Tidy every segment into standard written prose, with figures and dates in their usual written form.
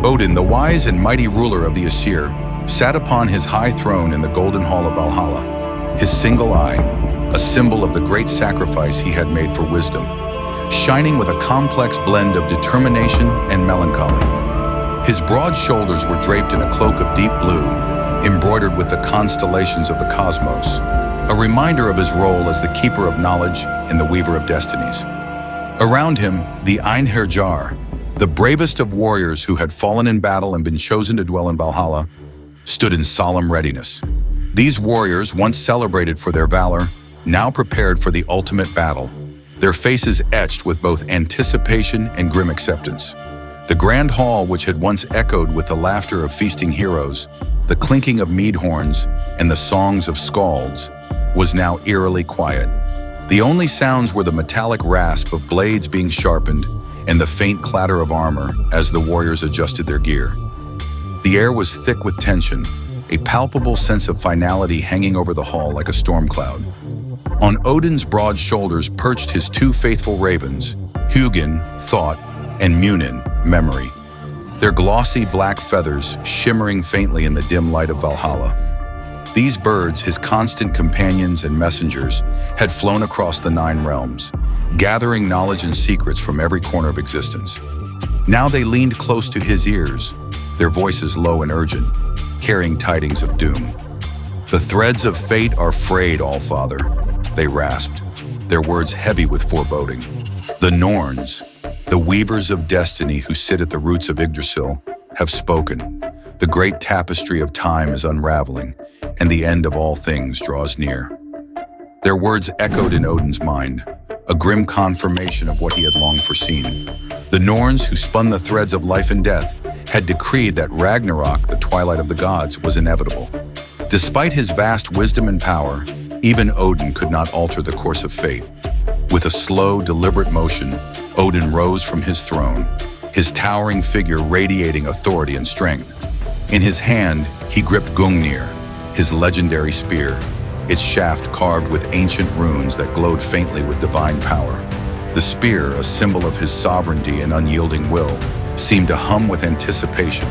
Odin, the wise and mighty ruler of the Aesir, sat upon his high throne in the golden hall of Valhalla, his single eye, a symbol of the great sacrifice he had made for wisdom, shining with a complex blend of determination and melancholy. His broad shoulders were draped in a cloak of deep blue, embroidered with the constellations of the cosmos, a reminder of his role as the keeper of knowledge and the weaver of destinies. Around him, the Einherjar, the bravest of warriors who had fallen in battle and been chosen to dwell in Valhalla, stood in solemn readiness. These warriors, once celebrated for their valor, now prepared for the ultimate battle, their faces etched with both anticipation and grim acceptance. The grand hall, which had once echoed with the laughter of feasting heroes, the clinking of mead horns, and the songs of skalds, was now eerily quiet. The only sounds were the metallic rasp of blades being sharpened and the faint clatter of armor as the warriors adjusted their gear. The air was thick with tension, a palpable sense of finality hanging over the hall like a storm cloud. On Odin's broad shoulders perched his two faithful ravens, Hugin, Thought, and Munin, Memory, their glossy black feathers shimmering faintly in the dim light of Valhalla. These birds, his constant companions and messengers, had flown across the 9 realms, gathering knowledge and secrets from every corner of existence. Now they leaned close to his ears, their voices low and urgent, carrying tidings of doom. "The threads of fate are frayed, Allfather," they rasped, their words heavy with foreboding. "The Norns, the weavers of destiny who sit at the roots of Yggdrasil, have spoken. The great tapestry of time is unraveling, and the end of all things draws near." Their words echoed in Odin's mind, a grim confirmation of what he had long foreseen. The Norns, who spun the threads of life and death, had decreed that Ragnarok, the twilight of the gods, was inevitable. Despite his vast wisdom and power, even Odin could not alter the course of fate. With a slow, deliberate motion, Odin rose from his throne, his towering figure radiating authority and strength. In his hand, he gripped Gungnir, his legendary spear, its shaft carved with ancient runes that glowed faintly with divine power. The spear, a symbol of his sovereignty and unyielding will, seemed to hum with anticipation,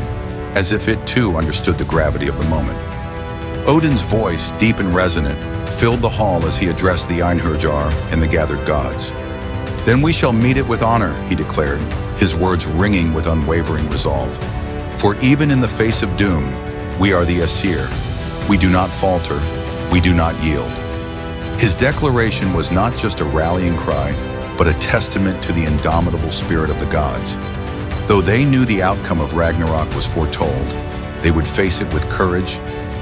as if it too understood the gravity of the moment. Odin's voice, deep and resonant, filled the hall as he addressed the Einherjar and the gathered gods. "Then we shall meet it with honor," he declared, his words ringing with unwavering resolve. "For even in the face of doom, we are the Aesir. We do not falter, we do not yield." His declaration was not just a rallying cry, but a testament to the indomitable spirit of the gods. Though they knew the outcome of Ragnarok was foretold, they would face it with courage,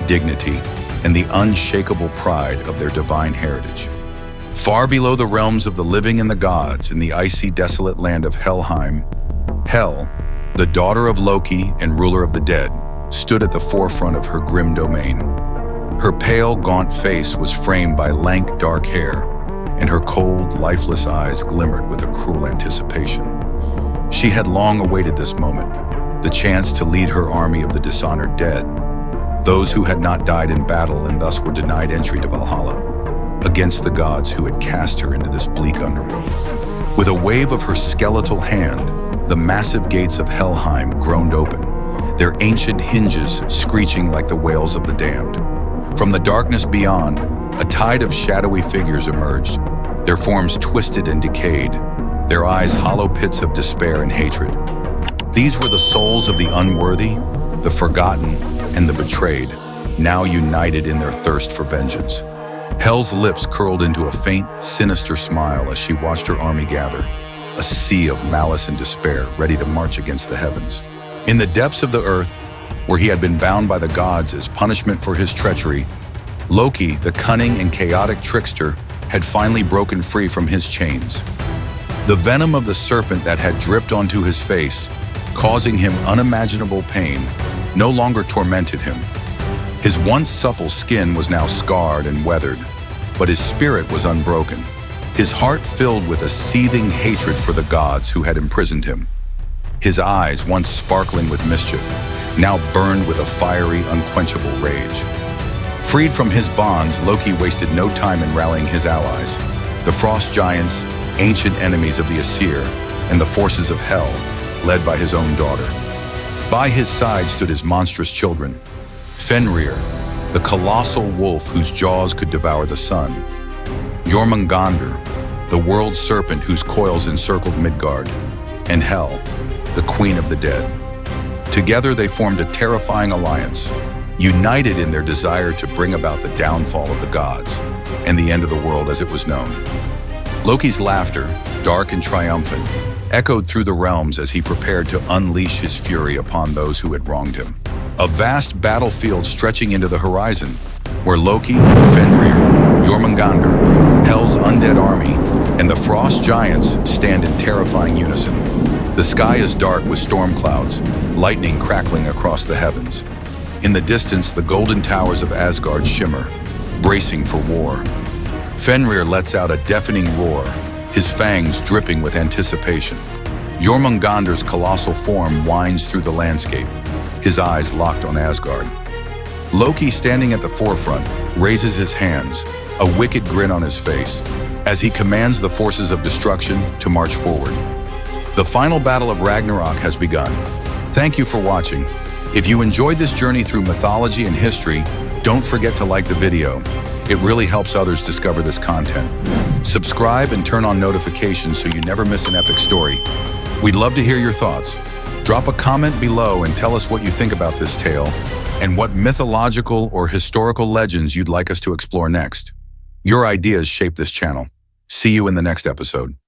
dignity, and the unshakable pride of their divine heritage. Far below the realms of the living and the gods, in the icy, desolate land of Helheim, Hel, the daughter of Loki and ruler of the dead, stood at the forefront of her grim domain. Her pale, gaunt face was framed by lank, dark hair, and her cold, lifeless eyes glimmered with a cruel anticipation. She had long awaited this moment, the chance to lead her army of the dishonored dead, those who had not died in battle and thus were denied entry to Valhalla, against the gods who had cast her into this bleak underworld. With a wave of her skeletal hand, the massive gates of Helheim groaned open, their ancient hinges screeching like the wails of the damned. From the darkness beyond, a tide of shadowy figures emerged, their forms twisted and decayed, their eyes hollow pits of despair and hatred. These were the souls of the unworthy, the forgotten, and the betrayed, now united in their thirst for vengeance. Hel's lips curled into a faint, sinister smile as she watched her army gather, a sea of malice and despair ready to march against the heavens. In the depths of the earth, where he had been bound by the gods as punishment for his treachery, Loki, the cunning and chaotic trickster, had finally broken free from his chains. The venom of the serpent that had dripped onto his face, causing him unimaginable pain, no longer tormented him. His once supple skin was now scarred and weathered, but his spirit was unbroken, his heart filled with a seething hatred for the gods who had imprisoned him. His eyes, once sparkling with mischief, now burned with a fiery, unquenchable rage. Freed from his bonds, Loki wasted no time in rallying his allies, the frost giants, ancient enemies of the Aesir, and the forces of Hel, led by his own daughter. By his side stood his monstrous children, Fenrir, the colossal wolf whose jaws could devour the sun, Jormungandr, the world serpent whose coils encircled Midgard, and Hel, the queen of the dead. Together they formed a terrifying alliance, united in their desire to bring about the downfall of the gods and the end of the world as it was known. Loki's laughter, dark and triumphant, echoed through the realms as he prepared to unleash his fury upon those who had wronged him. A vast battlefield stretching into the horizon, where Loki, Fenrir, Jormungandr, Hel's undead army, and the frost giants stand in terrifying unison. The sky is dark with storm clouds, lightning crackling across the heavens. In the distance, the golden towers of Asgard shimmer, bracing for war. Fenrir lets out a deafening roar, his fangs dripping with anticipation. Jormungandr's colossal form winds through the landscape, his eyes locked on Asgard. Loki, standing at the forefront, raises his hands, a wicked grin on his face, as he commands the forces of destruction to march forward. The final battle of Ragnarok has begun. Thank you for watching. If you enjoyed this journey through mythology and history, don't forget to like the video. It really helps others discover this content. Subscribe and turn on notifications so you never miss an epic story. We'd love to hear your thoughts. Drop a comment below and tell us what you think about this tale and what mythological or historical legends you'd like us to explore next. Your ideas shape this channel. See you in the next episode.